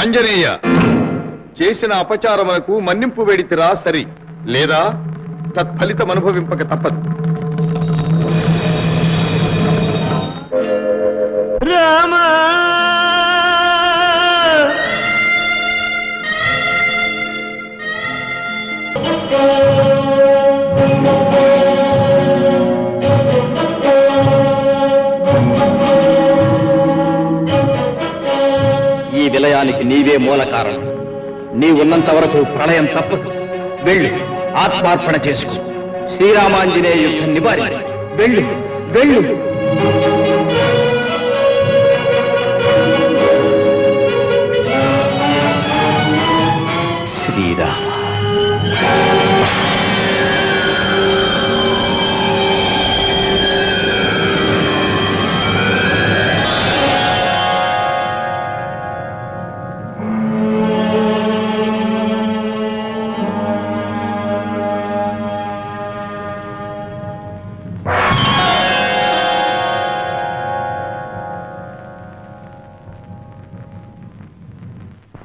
ఆంజనేయ, చేసిన అపచారములకు మన్నింపు వేడితిరా సరి, లేదా తత్ఫలితం అనుభవింపక తప్పదు. రామా ఈ విలయానికి నీవే మూల కారణం. నీవున్నంత వరకు ప్రళయం తప్పదు. వెళ్ళు, ఆత్మార్పణ చేసుకో. శ్రీరామాంజనేయ యుద్ధం నివారి. వెళ్ళు వెళ్ళు. శ్రీరామ.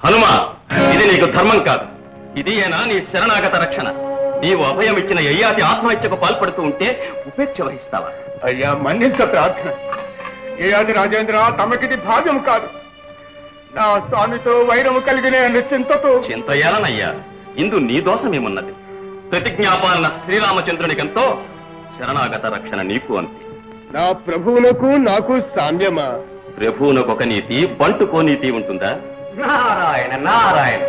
హనుమా, ఇది నీకు ధర్మం కాదు. ఇది ఏనా నీ శరణాగత రక్షణ? నీవు అభయం ఇచ్చిన యయాతి ఆత్మహత్యకు పాల్పడుతూ ఉంటే ఉపేక్ష వహిస్తావా? అయ్యా, మన్నించ ప్రార్థన. యయాతి రాజేంద్ర, తమకిది భావ్యం కాదు. నా స్వామితో వైరము కలిగిన చింతతో. చింత ఏలనయ్యా, ఇందు నీ దోషమేమున్నది? ప్రతిజ్ఞాపాలన శ్రీరామచంద్రునికెంతో, శరణాగత రక్షణ నీకు అంతే. నా ప్రభువునకు నాకు సామ్యమా? ప్రభువునకొక నీతి, బంటుకో నీతి ఉంటుందా? నారాయణ నారాయణ.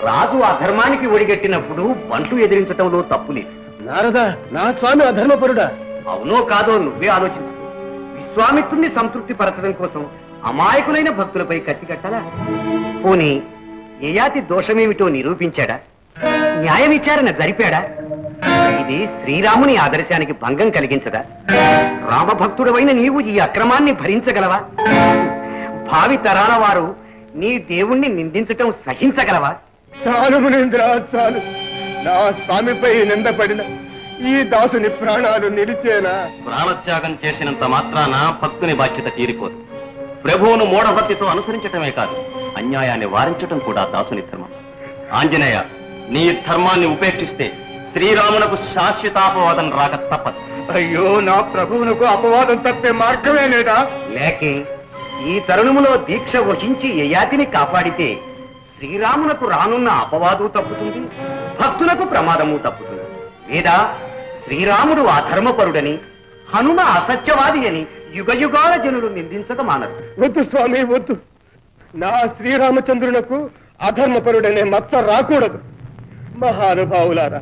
రాజు అధర్మానికి ఒడిగట్టినప్పుడు బంటు ఎదిరించటంలో తప్పులేదు. నారదా, నా స్వామి అధర్మపరుడా? అవునో కాదో నువ్వే ఆలోచించు. విశ్వామిత్రుణ్ణి సంతృప్తి పరచడం కోసం అమాయకులైన భక్తులపై కత్తి కట్టాలా? పోనీ యయాతి దోషమేమిటో నిరూపించాడా? న్యాయ విచారణ జరిపాడా? ఇది శ్రీరాముని ఆదర్శానికి భంగం కలిగించదా? రామభక్తుడవైన నీవు ఈ అక్రమాన్ని భరించగలవా? భావి తరాల వారు నీ దేవుణ్ణి నిందించటం సహించగలవా? చాలు మునీంద్ర, చాలు. నా స్వామిపై నిందపడిన ఈ దాసుని ప్రాణాలు నిలిచేనా? ప్రాణత్యాగం చేసినంత మాత్రాన భక్తుని బాధ్యత తీరిపోదు. ప్రభువును మూఢభక్తితో అనుసరించటమే కాదు, అన్యాయాన్ని వారించటం కూడా దాసుని ధర్మం. ఆంజనేయ, నీ ధర్మాన్ని ఉపేక్షిస్తే శ్రీరామునకు శాశ్వతాపవాదం రాక తప్పదు. అయ్యో, నా ప్రభువునకు అపవాదం తప్పే మార్గమే లేదా? లేకే ఈ తరుణములో దీక్ష వహించి యయాతిని కాపాడితే శ్రీరామునకు రానున్న అపవాదు తప్పుతుంది, భక్తులకు ప్రమాదము తప్పుతుంది. లేదా శ్రీరాముడు అధర్మపరుడని, హనుమ అసత్యవాది అని యుగయుగాల జనులు నిందించక మానరు. వద్దు స్వామి, వద్దు. నా శ్రీరామచంద్రునకు అధర్మపరుడనే మచ్చ రాకూడదు. మహానుభావులారా,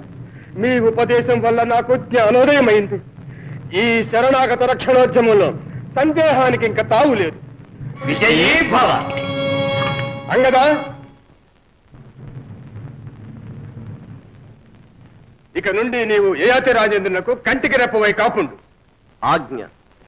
మీ ఉపదేశం వల్ల నాకు జ్ఞానోదయమైంది. ఈ శరణాగత రక్షణోద్యమంలో సందేహానికి ఇంకా తావులేదు. విజయీ భవ. అంగదా, ఇక నుండి నీవు యయాతి రాజేంద్రునకు కంటికి రెప్పవై కాపుండు. ఆజ్ఞ.